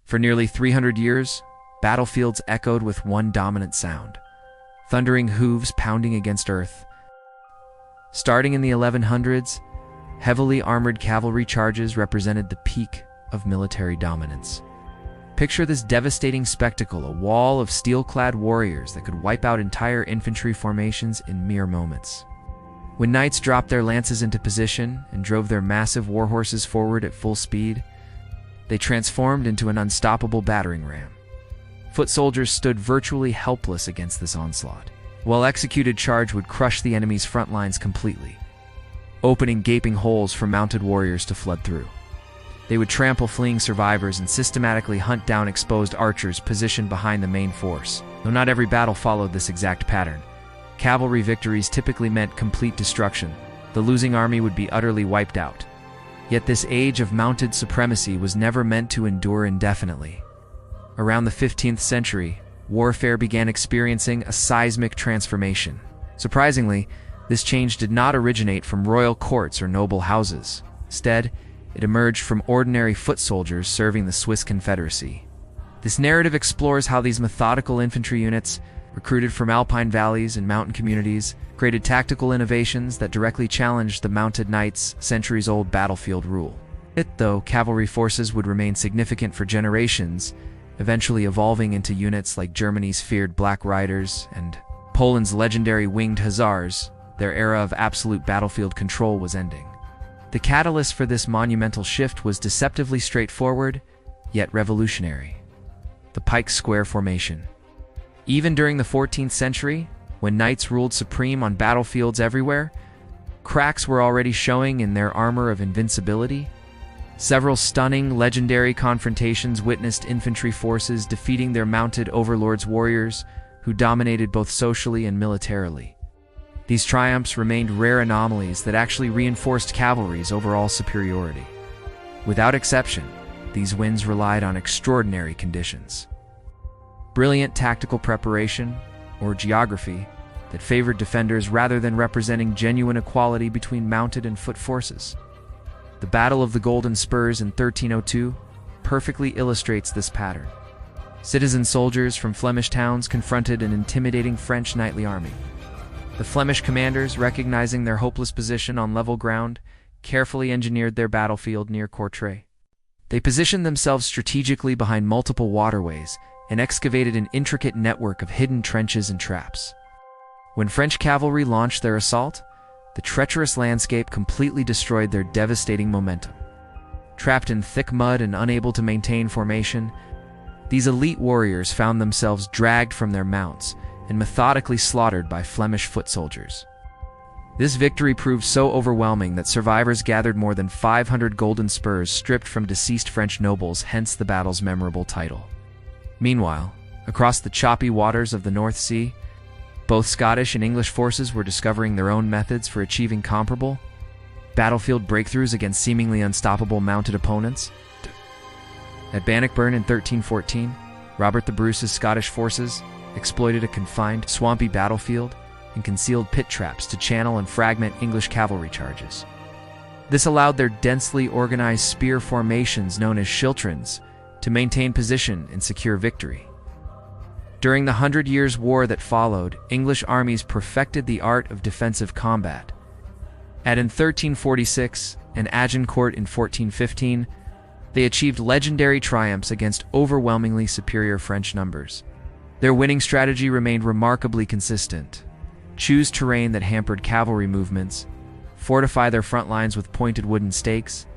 For nearly 300 years, battlefields echoed with one dominant sound: thundering hooves pounding against earth. Starting in the 1100s, heavily armored cavalry charges represented the peak of military dominance. Picture this devastating spectacle: a wall of steel-clad warriors that could wipe out entire infantry formations in mere moments. When knights dropped their lances into position and drove their massive warhorses forward at full speed, they transformed into an unstoppable battering ram. Foot soldiers stood virtually helpless against this onslaught. A well-executed charge would crush the enemy's front lines completely, opening gaping holes for mounted warriors to flood through. They would trample fleeing survivors and systematically hunt down exposed archers positioned behind the main force. Though not every battle followed this exact pattern, cavalry victories typically meant complete destruction. The losing army would be utterly wiped out. Yet this age of mounted supremacy was never meant to endure indefinitely. Around the 15th century, warfare began experiencing a seismic transformation. Surprisingly, this change did not originate from royal courts or noble houses. Instead, it emerged from ordinary foot soldiers serving the Swiss Confederacy. This narrative explores how these methodical infantry units, recruited from alpine valleys and mountain communities, created tactical innovations that directly challenged the mounted knights' centuries-old battlefield rule. Though cavalry forces would remain significant for generations, eventually evolving into units like Germany's feared Black Riders and Poland's legendary winged hussars, their era of absolute battlefield control was ending. The catalyst for this monumental shift was deceptively straightforward, yet revolutionary: the pike square formation. Even during the 14th century, when knights ruled supreme on battlefields everywhere, cracks were already showing in their armor of invincibility. Several stunning, legendary confrontations witnessed infantry forces defeating their mounted overlords' warriors, who dominated both socially and militarily. These triumphs remained rare anomalies that actually reinforced cavalry's overall superiority. Without exception, these wins relied on extraordinary conditions: brilliant tactical preparation, or geography, that favored defenders rather than representing genuine equality between mounted and foot forces. The Battle of the Golden Spurs in 1302 perfectly illustrates this pattern. Citizen soldiers from Flemish towns confronted an intimidating French knightly army. The Flemish commanders, recognizing their hopeless position on level ground, carefully engineered their battlefield near Courtrai. They positioned themselves strategically behind multiple waterways and excavated an intricate network of hidden trenches and traps. When French cavalry launched their assault, the treacherous landscape completely destroyed their devastating momentum. Trapped in thick mud and unable to maintain formation, these elite warriors found themselves dragged from their mounts and methodically slaughtered by Flemish foot soldiers. This victory proved so overwhelming that survivors gathered more than 500 golden spurs stripped from deceased French nobles, hence the battle's memorable title. Meanwhile, across the choppy waters of the North Sea, both Scottish and English forces were discovering their own methods for achieving comparable battlefield breakthroughs against seemingly unstoppable mounted opponents. At Bannockburn in 1314, Robert the Bruce's Scottish forces exploited a confined, swampy battlefield and concealed pit traps to channel and fragment English cavalry charges. This allowed their densely organized spear formations known as schiltrons to maintain position and secure victory. During the 100 Years' War that followed, English armies perfected the art of defensive combat. In 1346 and Agincourt in 1415, they achieved legendary triumphs against overwhelmingly superior French numbers. Their winning strategy remained remarkably consistent: choose terrain that hampered cavalry movements, fortify their front lines with pointed wooden stakes,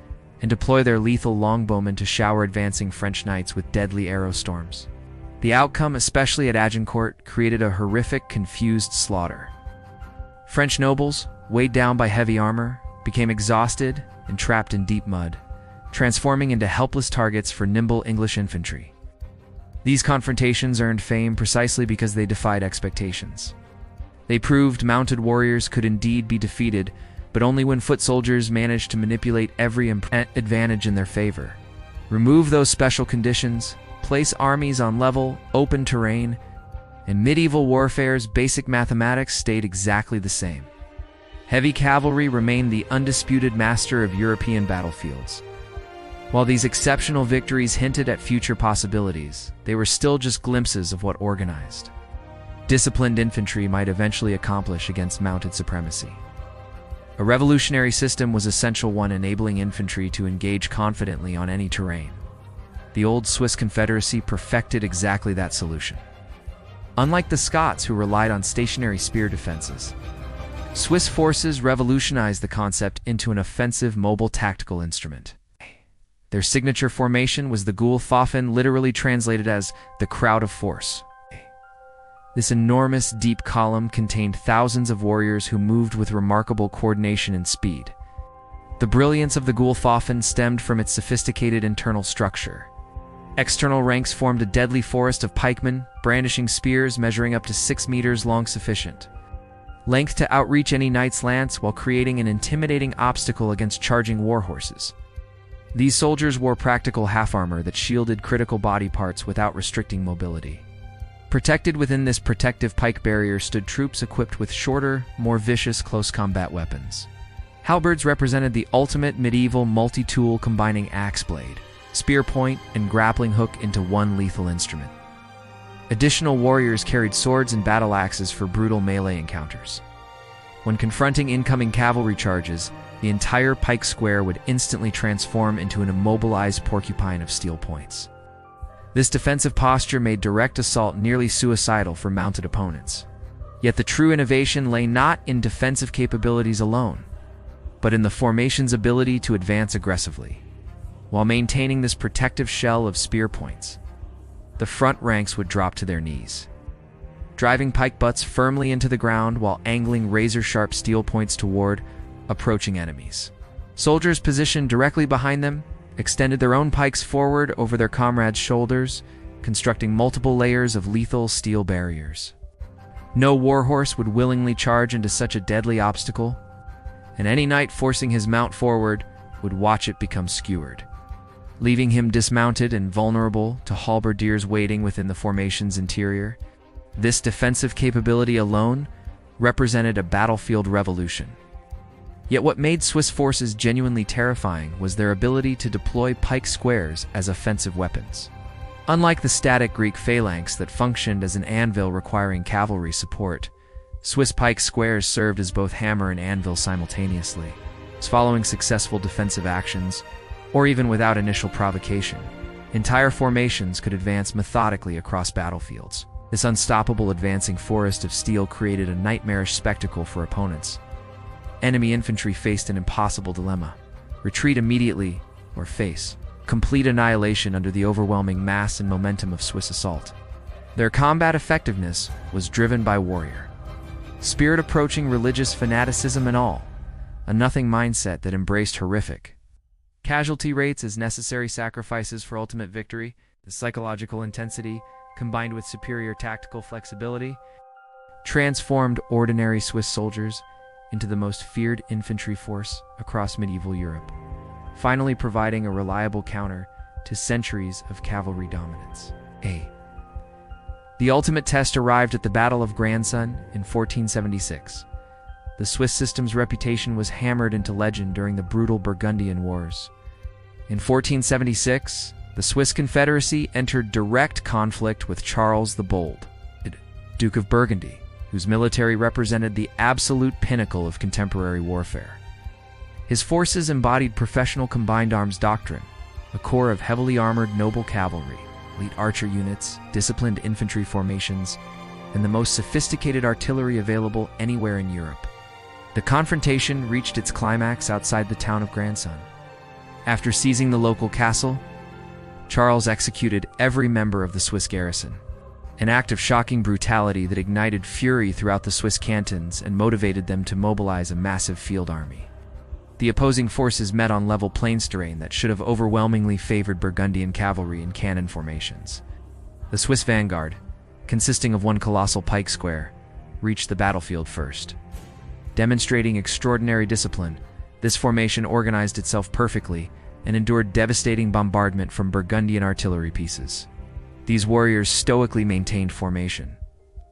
and deploy their lethal longbowmen to shower advancing French knights with deadly arrow storms. The outcome, especially at Agincourt, created a horrific, confused slaughter. French nobles, weighed down by heavy armor, became exhausted and trapped in deep mud, transforming into helpless targets for nimble English infantry. These confrontations earned fame precisely because they defied expectations. They proved mounted warriors could indeed be defeated, but only when foot soldiers managed to manipulate every advantage in their favor. Remove those special conditions, place armies on level, open terrain, and medieval warfare's basic mathematics stayed exactly the same. Heavy cavalry remained the undisputed master of European battlefields. While these exceptional victories hinted at future possibilities, they were still just glimpses of what organized, disciplined infantry might eventually accomplish against mounted supremacy. A revolutionary system was essential, one enabling infantry to engage confidently on any terrain. The old Swiss Confederacy perfected exactly that solution. Unlike the Scots, who relied on stationary spear defenses, Swiss forces revolutionized the concept into an offensive, mobile tactical instrument. Their signature formation was the Gulfwaffen, literally translated as the crowd of force. This enormous, deep column contained thousands of warriors who moved with remarkable coordination and speed. The brilliance of the Gulfwaffen stemmed from its sophisticated internal structure. External ranks formed a deadly forest of pikemen, brandishing spears measuring up to 6 meters long, sufficient length to outreach any knight's lance while creating an intimidating obstacle against charging war horses. These soldiers wore practical half-armor that shielded critical body parts without restricting mobility. Protected within this protective pike barrier stood troops equipped with shorter, more vicious close combat weapons. Halberds represented the ultimate medieval multi-tool, combining axe blade, spear point, and grappling hook into one lethal instrument. Additional warriors carried swords and battle axes for brutal melee encounters. When confronting incoming cavalry charges, the entire pike square would instantly transform into an immobilized porcupine of steel points. This defensive posture made direct assault nearly suicidal for mounted opponents. Yet the true innovation lay not in defensive capabilities alone, but in the formation's ability to advance aggressively, while maintaining this protective shell of spear points. The front ranks would drop to their knees, driving pike butts firmly into the ground while angling razor-sharp steel points toward approaching enemies. Soldiers positioned directly behind them extended their own pikes forward over their comrades' shoulders, constructing multiple layers of lethal steel barriers. No warhorse would willingly charge into such a deadly obstacle, and any knight forcing his mount forward would watch it become skewered, leaving him dismounted and vulnerable to halberdiers waiting within the formation's interior. This defensive capability alone represented a battlefield revolution. Yet what made Swiss forces genuinely terrifying was their ability to deploy pike squares as offensive weapons. Unlike the static Greek phalanx that functioned as an anvil requiring cavalry support, Swiss pike squares served as both hammer and anvil simultaneously. Following successful defensive actions, or even without initial provocation, entire formations could advance methodically across battlefields. This unstoppable advancing forest of steel created a nightmarish spectacle for opponents. Enemy infantry faced an impossible dilemma: retreat immediately or face complete annihilation under the overwhelming mass and momentum of Swiss assault. Their combat effectiveness was driven by warrior spirit, approaching religious fanaticism and all, a nothing mindset that embraced horrific casualty rates as necessary sacrifices for ultimate victory. The psychological intensity, combined with superior tactical flexibility, transformed ordinary Swiss soldiers into the most feared infantry force across medieval Europe, finally providing a reliable counter to centuries of cavalry dominance. The ultimate test arrived at the Battle of Grandson in 1476. The Swiss system's reputation was hammered into legend during the brutal Burgundian Wars. In 1476, the Swiss Confederacy entered direct conflict with Charles the Bold, Duke of Burgundy, whose military represented the absolute pinnacle of contemporary warfare. His forces embodied professional combined arms doctrine, a corps of heavily armored noble cavalry, elite archer units, disciplined infantry formations, and the most sophisticated artillery available anywhere in Europe. The confrontation reached its climax outside the town of Grandson. After seizing the local castle, Charles executed every member of the Swiss garrison, an act of shocking brutality that ignited fury throughout the Swiss cantons and motivated them to mobilize a massive field army. The opposing forces met on level plains terrain that should have overwhelmingly favored Burgundian cavalry in cannon formations. The Swiss vanguard, consisting of one colossal pike square, reached the battlefield first. Demonstrating extraordinary discipline, this formation organized itself perfectly and endured devastating bombardment from Burgundian artillery pieces. These warriors stoically maintained formation,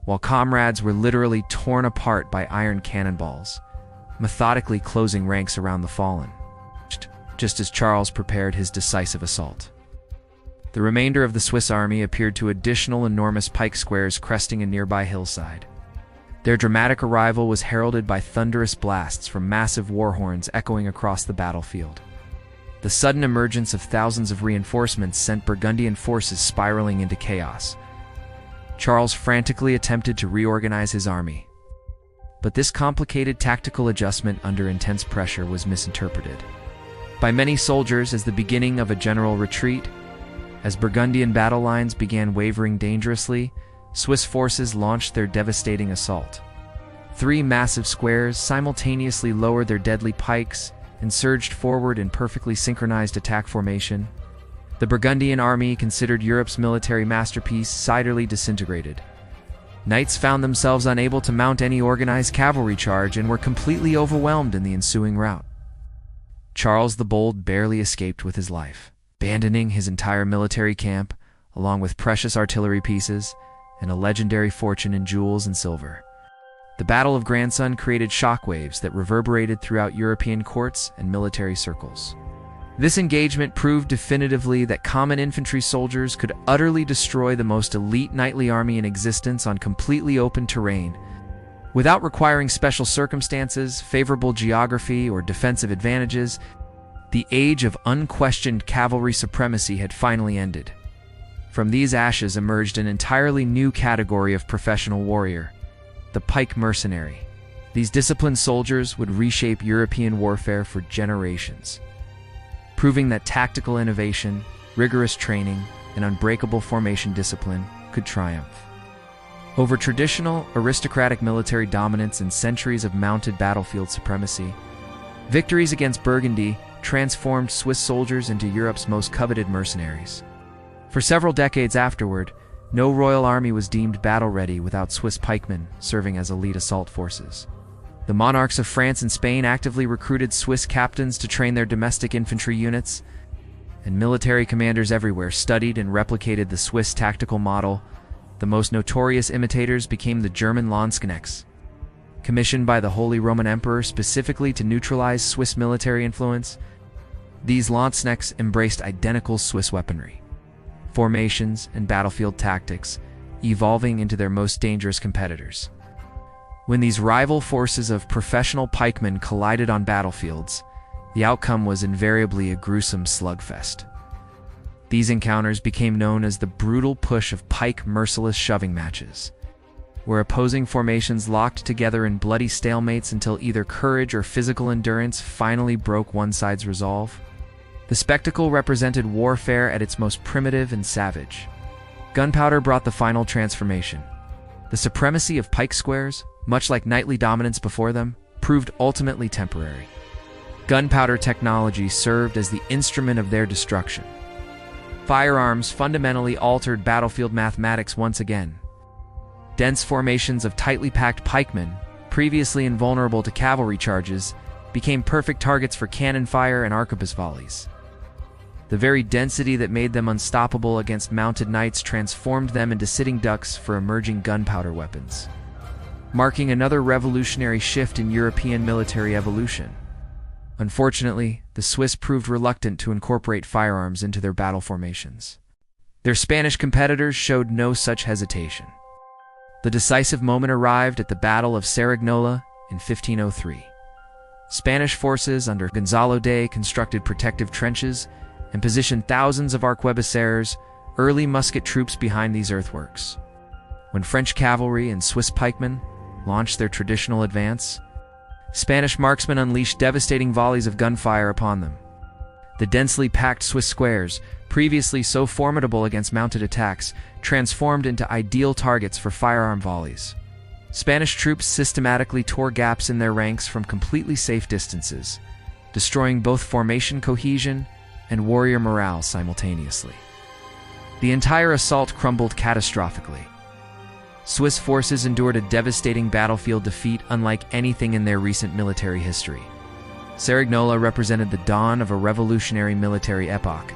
while comrades were literally torn apart by iron cannonballs, methodically closing ranks around the fallen. just as Charles prepared his decisive assault. The remainder of the Swiss army appeared to additional enormous pike squares cresting a nearby hillside. Their dramatic arrival was heralded by thunderous blasts from massive war horns echoing across the battlefield. The sudden emergence of thousands of reinforcements sent Burgundian forces spiraling into chaos. Charles frantically attempted to reorganize his army. But this complicated tactical adjustment under intense pressure was misinterpreted by many soldiers as the beginning of a general retreat. As Burgundian battle lines began wavering dangerously, Swiss forces launched their devastating assault. 3 massive squares simultaneously lowered their deadly pikes and surged forward in perfectly synchronized attack formation. The Burgundian army, considered Europe's military masterpiece, utterly disintegrated. Knights found themselves unable to mount any organized cavalry charge and were completely overwhelmed in the ensuing rout. Charles the Bold barely escaped with his life, abandoning his entire military camp, along with precious artillery pieces and a legendary fortune in jewels and silver. The Battle of Grandson created shockwaves that reverberated throughout European courts and military circles. This engagement proved definitively that common infantry soldiers could utterly destroy the most elite knightly army in existence on completely open terrain, without requiring special circumstances, favorable geography, or defensive advantages. The age of unquestioned cavalry supremacy had finally ended. From these ashes emerged an entirely new category of professional warrior, the pike mercenary. These disciplined soldiers would reshape European warfare for generations, proving that tactical innovation, rigorous training, and unbreakable formation discipline could triumph over traditional aristocratic military dominance and centuries of mounted battlefield supremacy. Victories against Burgundy transformed Swiss soldiers into Europe's most coveted mercenaries. For several decades afterward, no royal army was deemed battle-ready without Swiss pikemen serving as elite assault forces. The monarchs of France and Spain actively recruited Swiss captains to train their domestic infantry units, and military commanders everywhere studied and replicated the Swiss tactical model. The most notorious imitators became the German Landsknechts, commissioned by the Holy Roman Emperor specifically to neutralize Swiss military influence. These Landsknechts embraced identical Swiss weaponry, formations, and battlefield tactics, evolving into their most dangerous competitors. When these rival forces of professional pikemen collided on battlefields, the outcome was invariably a gruesome slugfest. These encounters became known as the brutal push of pike merciless shoving matches, where opposing formations locked together in bloody stalemates until either courage or physical endurance finally broke one side's resolve. The spectacle represented warfare at its most primitive and savage. Gunpowder brought the final transformation. The supremacy of pike squares, much like knightly dominance before them, proved ultimately temporary. Gunpowder technology served as the instrument of their destruction. Firearms fundamentally altered battlefield mathematics once again. Dense formations of tightly packed pikemen, previously invulnerable to cavalry charges, became perfect targets for cannon fire and arquebus volleys. The very density that made them unstoppable against mounted knights transformed them into sitting ducks for emerging gunpowder weapons, marking another revolutionary shift in European military evolution. Unfortunately, the Swiss proved reluctant to incorporate firearms into their battle formations. Their Spanish competitors showed no such hesitation. The decisive moment arrived at the Battle of Cerignola in 1503. Spanish forces under Gonzalo de constructed protective trenches and positioned thousands of arquebusiers, early musket troops, behind these earthworks. When French cavalry and Swiss pikemen launched their traditional advance, Spanish marksmen unleashed devastating volleys of gunfire upon them. The densely packed Swiss squares, previously so formidable against mounted attacks, transformed into ideal targets for firearm volleys. Spanish troops systematically tore gaps in their ranks from completely safe distances, destroying both formation cohesion and warrior morale simultaneously. The entire assault crumbled catastrophically. Swiss forces endured a devastating battlefield defeat unlike anything in their recent military history. Cerignola represented the dawn of a revolutionary military epoch.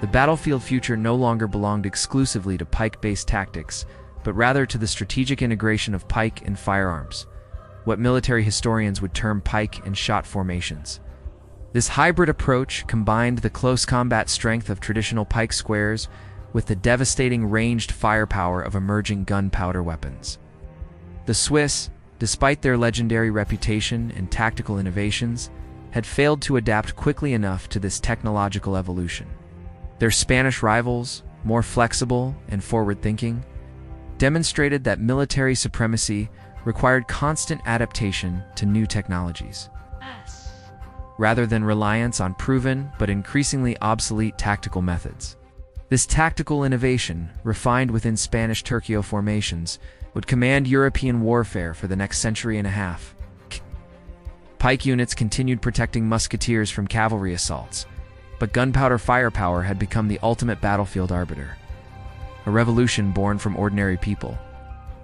The battlefield future no longer belonged exclusively to pike-based tactics, but rather to the strategic integration of pike and firearms, what military historians would term pike and shot formations. This hybrid approach combined the close combat strength of traditional pike squares with the devastating ranged firepower of emerging gunpowder weapons. The Swiss, despite their legendary reputation and tactical innovations, had failed to adapt quickly enough to this technological evolution. Their Spanish rivals, more flexible and forward-thinking, demonstrated that military supremacy required constant adaptation to new technologies, rather than reliance on proven but increasingly obsolete tactical methods. This tactical innovation, refined within Spanish Turco formations, would command European warfare for the next century and a half. Pike units continued protecting musketeers from cavalry assaults, but gunpowder firepower had become the ultimate battlefield arbiter. A revolution born from ordinary people.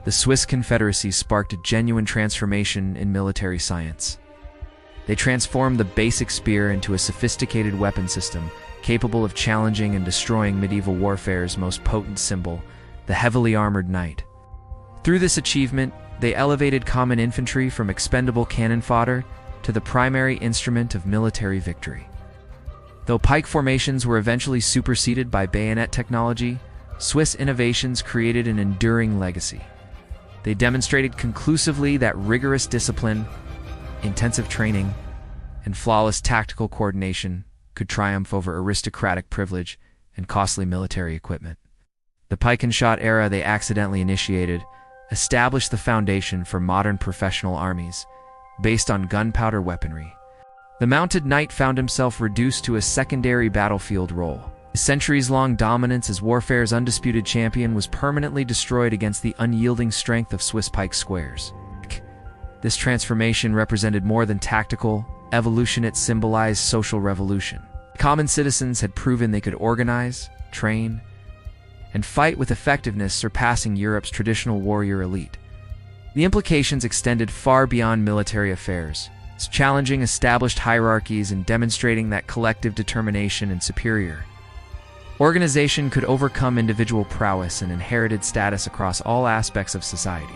The Swiss Confederacy sparked a genuine transformation in military science. They transformed the basic spear into a sophisticated weapon system capable of challenging and destroying medieval warfare's most potent symbol, the heavily armored knight. Through this achievement, they elevated common infantry from expendable cannon fodder to the primary instrument of military victory. Though pike formations were eventually superseded by bayonet technology, Swiss innovations created an enduring legacy. They demonstrated conclusively that rigorous discipline, intensive training, and flawless tactical coordination could triumph over aristocratic privilege and costly military equipment. The pike and shot era they accidentally initiated established the foundation for modern professional armies, based on gunpowder weaponry. The mounted knight found himself reduced to a secondary battlefield role. His centuries-long dominance as warfare's undisputed champion was permanently destroyed against the unyielding strength of Swiss pike squares. This transformation represented more than tactical evolution, it symbolized social revolution. Common citizens had proven they could organize, train, and fight with effectiveness surpassing Europe's traditional warrior elite. The implications extended far beyond military affairs, challenging established hierarchies and demonstrating that collective determination and superior organization could overcome individual prowess and inherited status across all aspects of society.